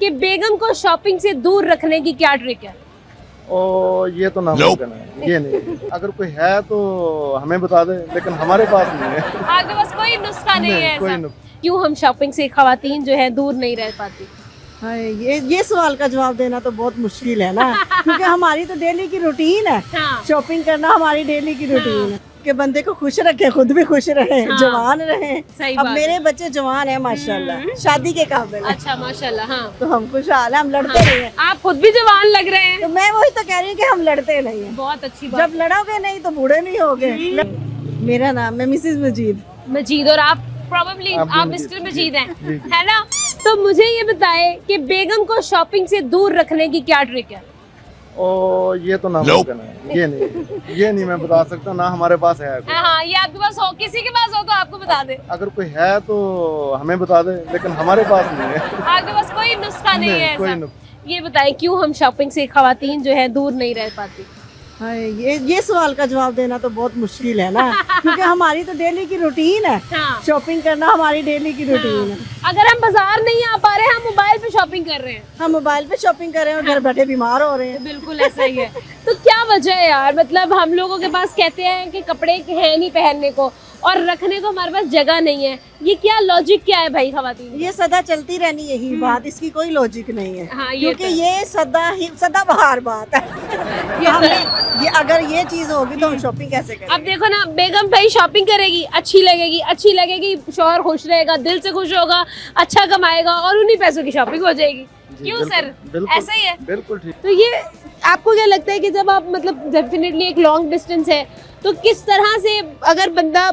कि बेगम को शॉपिंग से दूर रखने की क्या ट्रिक है? और ये तो नामुमकिन है, ये नहीं। अगर कोई है तो हमें बता दे, लेकिन हमारे पास नहीं है। आपके पास कोई नुस्खा नहीं है कोई ऐसा? नुस्खा। क्यों हम शॉपिंग से खवातीन जो है दूर नहीं रह पाती? हाँ, ये सवाल का जवाब देना तो बहुत मुश्किल है ना, क्योंकि हमारी तो डेली की रूटीन है। हाँ। शॉपिंग करना हमारी डेली की रूटीन है कि बंदे को खुश रखे, खुद भी खुश रहे, हाँ। जवान रहे। सही अब बात मेरे बच्चे जवान है माशाल्लाह, शादी के काबिल है, अच्छा माशाल्लाह। हाँ, तो हम खुशहाल हैं, हम लड़ते नहीं हैं। आप खुद भी जवान लग रहे हैं। तो मैं वही तो कह रही हूँ कि हम लड़ते नहीं हैं। बहुत अच्छी बात। जब लड़ोगे नहीं तो बूढ़े नहीं होगे। मेरा नाम है मिसेस मजीद। मजीद, और आप प्रोबेबली आप मिस्टर मजीद हैं, जी, जी। है ना? तो मुझे ये बताएं कि बेगम को शॉपिंग से दूर रखने की क्या ट्रिक है? और ये तो नामुमकिन है, ये नहीं मैं बता सकता, ना हमारे पास है कोई। हाँ, ये आपके पास हो, किसी के पास हो तो आपको बता दे। अगर कोई है तो हमें बता दे, लेकिन हमारे पास नहीं है। आपके पास कोई नुस्खा नहीं है कोई ऐसा? नुस्खा। ये बताएं क्यों हम शॉपिंग से खवातीन जो है दूर नहीं रह पाती? हाँ, ये सवाल का जवाब देना तो बहुत मुश्किल है ना, क्योंकि हमारी तो डेली की रूटीन है। हाँ। शॉपिंग करना हमारी डेली की रूटीन है। अगर हम बाजार नहीं आ पा रहे, हम मोबाइल पे शॉपिंग कर रहे हैं। हम मोबाइल पे शॉपिंग कर रहे हैं और घर बैठे बीमार हो रहे हैं। बिल्कुल ऐसा ही है। तो क्या वजह है यार? मतलब हम लोगों के पास कहते हैं कि कपड़े हैं नहीं पहनने को और रखने को हमारे पास जगह नहीं है। ये क्या लॉजिक क्या है भाई खवातीन? ये सदा चलती रहनी यही बात, इसकी कोई लॉजिक नहीं है। हाँ, ये क्योंकि तो है। ये सदा बहार बात है। ये अगर ये चीज होगी तो हम शॉपिंग कैसे करें? अब देखो ना, बेगम भाई शॉपिंग करेगी, अच्छी लगेगी, शौहर खुश रहेगा, दिल से खुश होगा, अच्छा कमाएगा और उन्हीं पैसों की शॉपिंग हो जाएगी। क्यों बिल्कुल, सर? बिल्कुल, ऐसा ही है। बिल्कुल ठीक। तो ये आपको क्या लगता है कि जब आप मतलब डेफिनेटली एक लॉन्ग डिस्टेंस है, तो किस तरह से अगर बंदा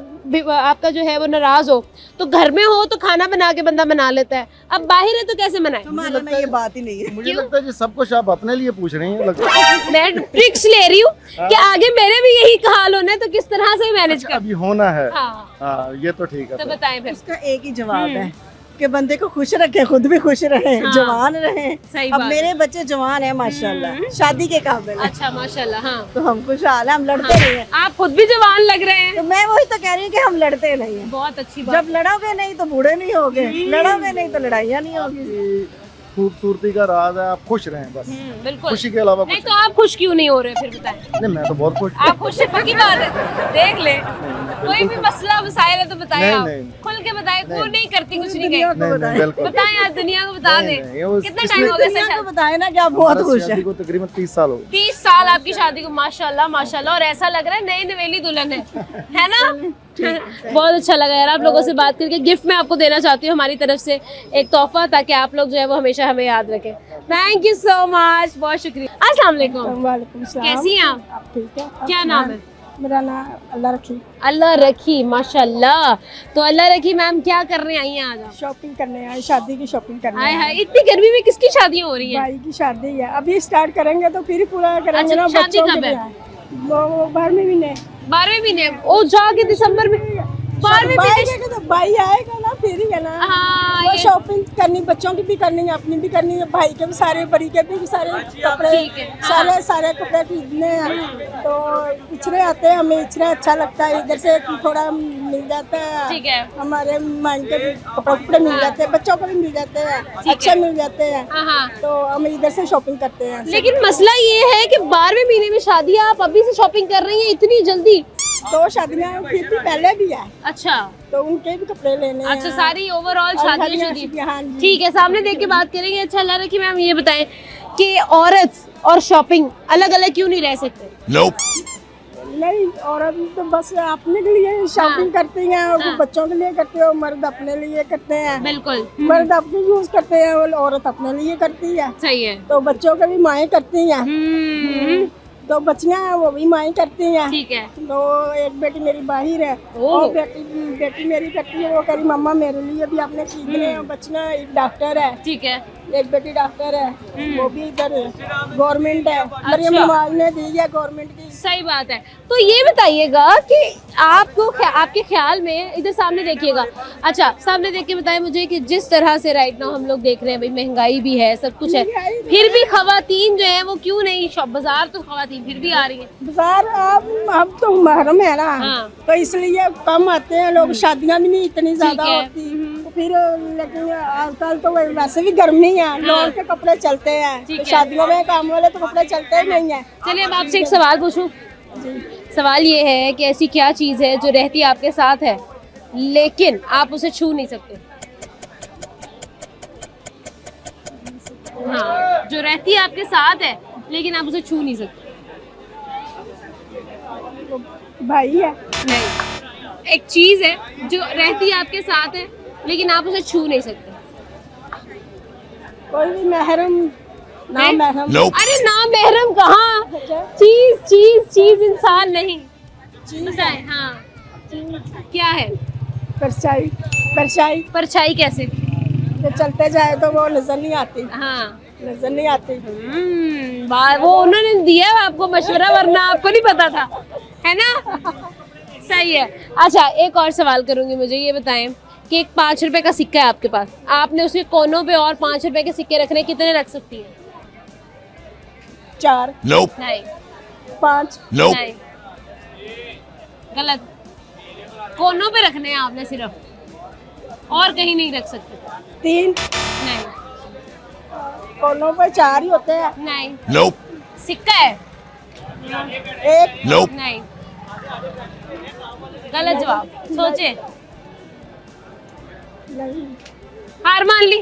आपका जो है वो नाराज हो तो घर में हो तो खाना बना के बंदा मना लेता है, अब बाहर है तो कैसे मनाए? हमारे में ये बात ही नहीं है। मुझे लगता है कि सब कुछ आप अपने लिए पूछ रही हैं, लगता है। मैं ट्रिक्स ले रही हूँ कि आगे मेरे भी यही हाल होना है, तो किस तरह से मैनेज कर। अभी होना है। हाँ, हाँ, ये तो ठीक है। तो फिर। बताएं फिर। उसका एक ही जवाब है कि बंदे को खुश रखे, खुद भी खुश रहे, हाँ। जवान रहे। सही अब बात मेरे बच्चे जवान है माशाल्लाह, शादी के काबिल है, अच्छा माशाल्लाह। हाँ, तो हम खुशहाल हैं, हम लड़ते नहीं हैं। आप खुद भी जवान लग रहे हैं। तो मैं वही तो कह रही हूँ कि हम लड़ते नहीं हैं। बहुत अच्छी बात। जब लड़ोगे नहीं तो बूढ़े नहीं होगे, लड़ोगे नहीं तो लड़ाइयाँ नहीं होगी। आपकी खूबसूरती का राज है, आप खुश रहें बस। बिल्कुल। खुशी के अलावा नहीं कुछ तो आप खुश क्यों नहीं हो रहे फिर बताएं? नहीं। मैं तो बहुत खुश हूँ। आप खुश है, पक्की बात है। देख ले, कोई भी मसला मसाइल है तो बताएं नहीं, आप, नहीं। खुल के बताएं। वो नहीं करती कुछ नहीं दुनिया कहे। को नहीं, बताएं। बिल्कुल। बताएं यार, दुनिया को बता नहीं, दें। नहीं, वो कितना इसलिए- टाइम हो गया दुनिया सर? को बताए ना कि आप बहुत हमारा खुश शादी हैं। को तकरीबन 30 साल हो गए। 30 साल आपकी शादी को, माशाल्लाह माशाल्लाह, और ऐसा लग रहा है नई नवेली दुल्हन है ना? बहुत अच्छा लगा यार आप लोगों से बात करके। गिफ्ट मैं आपको देना चाहती हूँ हमारी तरफ से एक तोहफा, ताकि आप लोग जो है वो हमेशा हमें याद रखें। थैंक यू सो मच, बहुत शुक्रिया। अस्सलाम वालेकुम, वालेकुम सलाम। कैसी हैं आप? आप ठीक है? क्या नाम है? मेरा नाम अल्लाह रखी। अल्लाह रखी, माशाल्लाह। तो अल्लाह रखी मैम, क्या कर रहे हैं? आई हैं आज आप? शॉपिंग करने आए, शादी की शॉपिंग करने हाय आए। हाय, इतनी गर्मी में किसकी शादियाँ हो रही हैं? भाई की शादी है, अभी स्टार्ट करेंगे तो फिर पूरा करेंगे अच्छा, ना। शादी बच्चों कब के है? लिए। वो 12वें महीने। 12वें महीने? ओ जाके दिसंबर में 12वें भाई महीने। के तो भाई आएगा ना, फिर ही है ना। हाँ, वो ये शॉपिंग करनी, बच्चों की भी करनी है, अपनी भी करनी है, भाई के भी सारे, बड़ी के भी सारे कपड़े, ठीक है, हाँ। सारे कपड़े खरीदने हैं। तो इचरे आते हैं, हमें इचरे अच्छा लगता है, इधर से थोड़ा मिल जाता है। ठीक है। हमारे माइंड के भी कपड़े मिल जाते हैं, बच्चों को भी मिल जाते हैं, अच्छे मिल जाते हैं। हाँ हाँ। तो हम इधर से शॉपिंग करते हैं। लेकिन मसला ये है कि 12वें महीने में शादी है, आप अभी से शॉपिंग कर रही हैं इतनी जल्दी? 2 शादियाँ फिर भी पहले भी है, अच्छा तो उनके भी कपड़े लेने हैं। अच्छा, सारी ओवरऑल शादियाँ शुदी। हाँ जी। ठीक है, सामने देख के बात करेंगे। अच्छा अल्लाह रखी मैम, ये बताएं कि औरत और शॉपिंग अलग अलग क्यों नहीं रह सकते? नहीं, औरत तो बस अपने के लिए शॉपिंग करती हैं, और हाँ। बच्चों के लिए करते हो, मर्द अपने लिए करते हैं। बिल्कुल मर्द अपने यूज करते हैं, और औरत अपने लिए करती है। सही है। तो बच्चों के भी माएँ करती हैं, तो बच्चियां हैं वो भी माएँ करती हैं। ठीक है। तो एक बेटी मेरी बाहर है, ओह। और बेटी मेरी करती है, वो कह रही मम्मा मेरे लिए भी आपने खरीदने हैं। बच्चियां, एक डॉक्टर है, ठीक है। एक बेटी डॉक्टर है, वो भी इधर गवर्नमेंट है, मरियम नवाज ने दी है गवर्नमेंट की। सही बात है। तो ये बताइएगा कि आपको आपके ख्याल में, इधर सामने देखिएगा, अच्छा सामने देख के बताएं मुझे कि जिस तरह से राइट नाउ हम लोग देख रहे हैं, भाई महंगाई भी है, सब कुछ है, फिर भी खवातीन जो है वो क्यों नहीं बाजार, तो खवातीन फिर भी आ रही है बाजार। अब तो मुहर्रम है ना, हाँ। तो इसलिए कम आते हैं लोग, शादियां भी नहीं इतनी ज्यादा ठीक है। होती, तो फिर लेकिन आजकल तो वैसे भी गर्मी है, लोग के कपड़े चलते हैं, ठीक तो है। शादियों में काम वाले तो कपड़े चलते ही नहीं है। चलिए अब आपसे एक सवाल पूछूं। सवाल ये है कि ऐसी क्या चीज़ है जो रहती आपके साथ है लेकिन आप उसे छू नहीं सकते? हाँ, जो रहती है आपके साथ है लेकिन आप उसे छू नहीं सकते। भाई है, नहीं, एक चीज़ है जो रहती है आपके साथ है लेकिन आप उसे छू नहीं सकते। कोई भी महरम ना नहीं? महरम अरे ना महरम कहाँ, अच्छा, चीज चीज चीज, इंसान नहीं। चीज बताएं। हाँ, क्या है? परछाई, परछाई परछाई कैसे? जो चलते जाए तो वो नजर नहीं आती, हाँ, नजर नहीं आती। वो उन्होंने दिया है आपको मशवरा, वरना आपको नहीं पता था, है ना? सही है। अच्छा, एक और सवाल करूंगी, मुझे ये बताएं कि एक 5 रुपए का सिक्का है आपके पास, आपने उसके कोनों पे और 5 रुपए के सिक्के रखने, कितने रख सकती हैं? 4 नहीं, 5 नहीं, गलत। कोनों पे रखने हैं आपने सिर्फ, और कहीं नहीं रख सकते। 3 नहीं, कोनों पे 4 ही होते हैं। नहीं, सिक्का है। 1 नहीं, गलत जवाब। सोचे, नहीं, हार मान ली,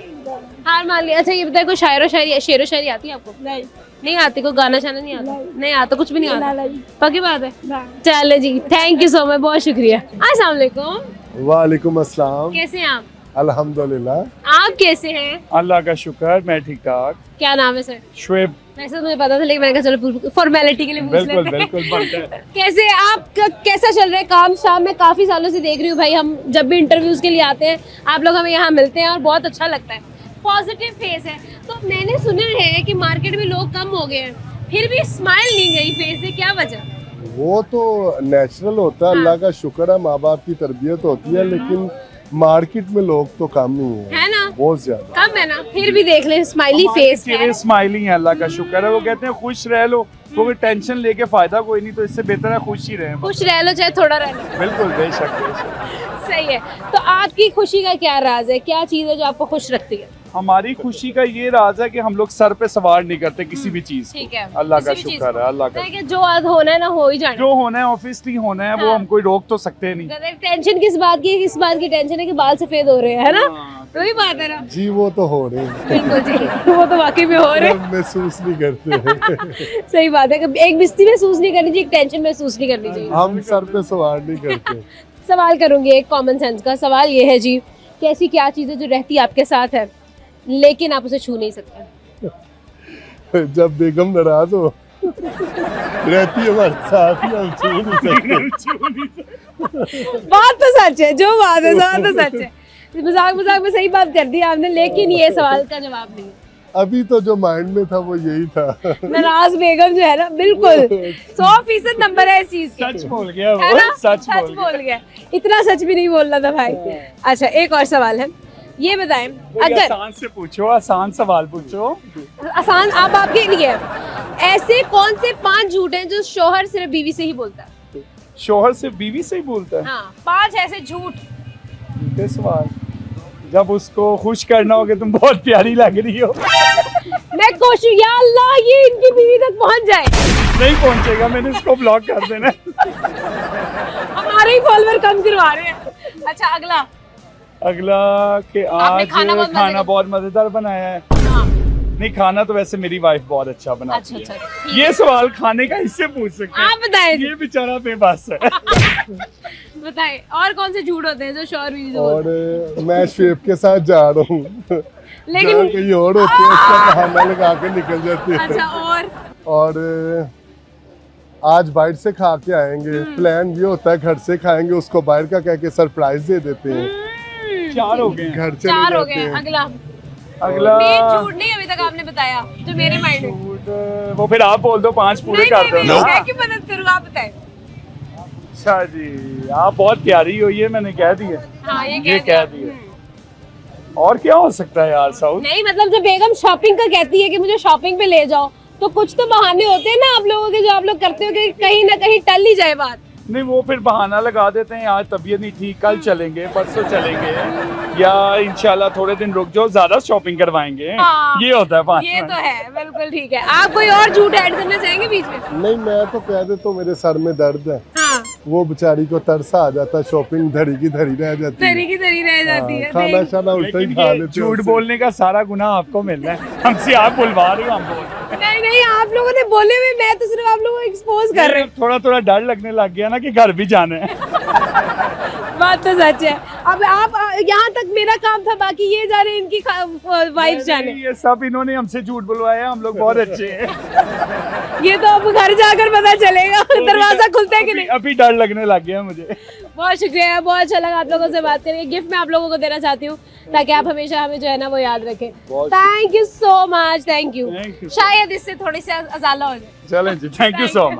हार मान ली। अच्छा ये बताए, कोई शेरो शायरी आती है आपको? नहीं, नहीं आती? कोई गाना शाना नहीं आता? नहीं आता, कुछ भी नहीं आता? नहीं, पक्की बात है? ना। चलो जी, थैंक यू सो मच, बहुत शुक्रिया। अस्सलाम वालेकुम, वालेकुम अस्सलाम। कैसे हैं आप? अल्हम्दुलिल्लाह। आप कैसे हैं? अल्लाह का शुक्र, मैं ठीक ठाक। क्या नाम है सर? शुएब। वैसे तो मुझे पता था, लेकिन मैंने कहा चलो फॉर्मेलिटी के लिए पूछ बिल्कुल लेते हैं। बिल्कुल बनता है। कैसे कैसा चल रहा है काम शाम? मैं काफी सालों से देख रही हूँ भाई, हम जब भी इंटरव्यूज के लिए आते हैं आप लोग हमें यहाँ मिलते हैं और बहुत अच्छा लगता है, पॉजिटिव फेस है। तो मैंने सुना है कि मार्केट में लोग कम हो गए हैं, फिर भी स्माइल नहीं गई फेस से, क्या वजह? वो तो नेचुरल होता है, अल्लाह का शुक्र है, माँ बाप की तरबियत होती है, लेकिन मार्केट में लोग तो कम ही है ना? बहुत ज्यादा। कम है ना, फिर भी देख ले स्माइली फेस है। चेहरे स्माइलिंग है, अल्लाह का शुक्र है। वो कहते हैं खुश रह लो, क्योंकि टेंशन लेके फायदा कोई नहीं, तो इससे बेहतर है खुश ही रहे। खुश रह लो चाहे थोड़ा रह लो। बिल्कुल, बेशक बेशक। सही है। तो आपकी खुशी का क्या राज है, क्या चीज है जो आपको खुश रखती है? हमारी खुशी का ये राज है कि हम लोग सर पे सवार नहीं करते किसी भी चीज ठीक है, को। अल्लाह का किसी भी चीज शुक्र को। है, अल्लाह का। कि जो आज होना है ना हो ही जाना। जो होना है ऑब्वियसली होना है, वो हाँ। हम कोई रोक तो सकते नहीं। टेंशन किस बात की? किस बात की टेंशन है कि बाल सफेद हो रहे हैं, है ना? हाँ। तो ही बात है ना। जी वो तो हो रहे हैं, बिल्कुल जी, वो तो वाकई में हो रहे हैं। महसूस नहीं करते। सही बात है, एक बिस्ती महसूस नहीं करनी चाहिए, एक टेंशन महसूस नहीं करनी चाहिए। हम सर पे सवार नहीं करते। सवाल करूंगी एक कॉमन सेंस का सवाल, ये है जी कि ऐसी क्या चीज़ है जो रहती है आपके साथ है लेकिन आप उसे छू नहीं सकते? जब बेगम नाराज हो रहती है हमारे साथ ही, हम छू नहीं सकते। बात तो सच है, जो बात है बात तो सच है। मजाक मजाक में सही बात कर दी आपने, लेकिन ये सवाल का जवाब नहीं है। अभी तो जो माइंड में था वो यही था। नाराज बेगम जो है ना, बिल्कुल 100% नंबर है इस चीज के। सच बोल गया है वो, ना? सच बोल गया। इतना सच भी नहीं बोलना था भाई। अच्छा, एक और सवाल है, ये बताएं अगर आसान से पूछो, आसान सवाल पूछो। आसान आप आपके लिए, ऐसे कौन से 5 झूठ हैं जो शौहर सिर्फ बीवी से ही बोलता है? शोहर से बीवी से ही बोलता है? हाँ, 5 ऐसे झूठ। झूठे सवाल। जब उसको खुश करना हो कि तुम बहुत प्यारी लग रही हो। मैं कोशिश, या अल्लाह ये इनकी बीवी तक पहुंच जाए। नहीं पहुंचेगा, मैंने इसको ब्लॉक कर देना। हमारे ही फॉलोअर कम करवा रहे हैं। अच्छा, अगला कि आपने आज खाना बहुत मजेदार बनाया है। हाँ। नहीं, खाना तो वैसे मेरी वाइफ बहुत अच्छा बनाती अच्छा, है। ठीक ये सवाल खाने का इससे पूछ सकते हैं। आप बताएं। ये बेचारा बेबस है। बताएं और कौन से झूठ होते हैं जो शौहर बीवी से और बोलते मैं शेफ के साथ जा रहा हूँ, हैं? जहाँ लेकिन कहीं और होती है उसका बहाना लगा के निकल जाती है। अच्छा, और आज बाहर से खा के आएंगे, प्लान ये होता है घर से खाएंगे, उसको बाहर का कह के सरप्राइज दे देते हैं, 4 हो गए। घर चले 4 हो जाते गए। हैं। अगला मेन झूठ नहीं अभी तक आपने बताया जो मेरे माइंड में। झूठ, वो फिर आप बोल दो, 5 पूरे नहीं, कर नहीं, दो नहीं, ना। मैं क्यों मदद करूँ, आप बताएं। अच्छा जी, आप बहुत प्यारी हो, ये मैंने कह दिया। हाँ, ये कह दिया। और क्या हो सकता है यार साउथ? नहीं, मतलब जब बेगम शॉपिंग का कहती है कि मुझे शॉपिंग पे ले जाओ, तो कुछ तो बहाने होते हैं ना आप लोगों के, जो आप लोग करते हो कि कहीं ना कहीं टल ही जाए बात। नहीं वो फिर बहाना लगा देते हैं, आज तबीयत नहीं ठीक, कल चलेंगे, परसों चलेंगे, या इंशाल्लाह थोड़े दिन रुक जाओ, ज्यादा शॉपिंग करवाएंगे। हाँ, ये होता है बात। ये तो है, बिल्कुल ठीक है। आप कोई और झूठ ऐड करना चाहेंगे बीच में? नहीं, मैं तो कह देता हूँ मेरे सर में दर्द है, हाँ, वो बेचारी को तरसा आ जाता है, शॉपिंग धरी की धरी रह जाती है, तरी की तरी रह जाती है। खाना शाना उल्टा ही लेकिन खा ये लेते झूठ हैं बोलने का सारा गुनाह आपको मिल रहा है, हमसे आप बुलवा रहे हो, हम बोल रहे हैं। नहीं नहीं, आप लोगों ने बोले हुए, मैं तो सिर्फ आप लोगों को एक्सपोज कर रही हूँ। थोड़ा थोड़ा डर लगने लग गया ना कि घर भी जाना है। बात तो सच है। अब आप यहाँ तक मेरा काम था, बाकी ये जा रहे हैं इनकी वाइफ जाने। ये सब इन्होंने हमसे झूठ बुलवाया, हम लोग बहुत अच्छे हैं। ये तो अब घर जाकर पता चलेगा दरवाजा खुलता है कि नहीं। अभी डर लगने लग गया मुझे। बहुत शुक्रिया, बहुत अच्छा लगा आप लोगों से बात करके। गिफ्ट मैं आप लोगों को देना चाहती हूँ ताकि आप हमेशा हमें जो है ना वो याद रखें। Thank you so much, thank you. Thank you. शायद इससे थोड़ी सी अजाला हो जाए। चलें जी, थैंक यू सो मच।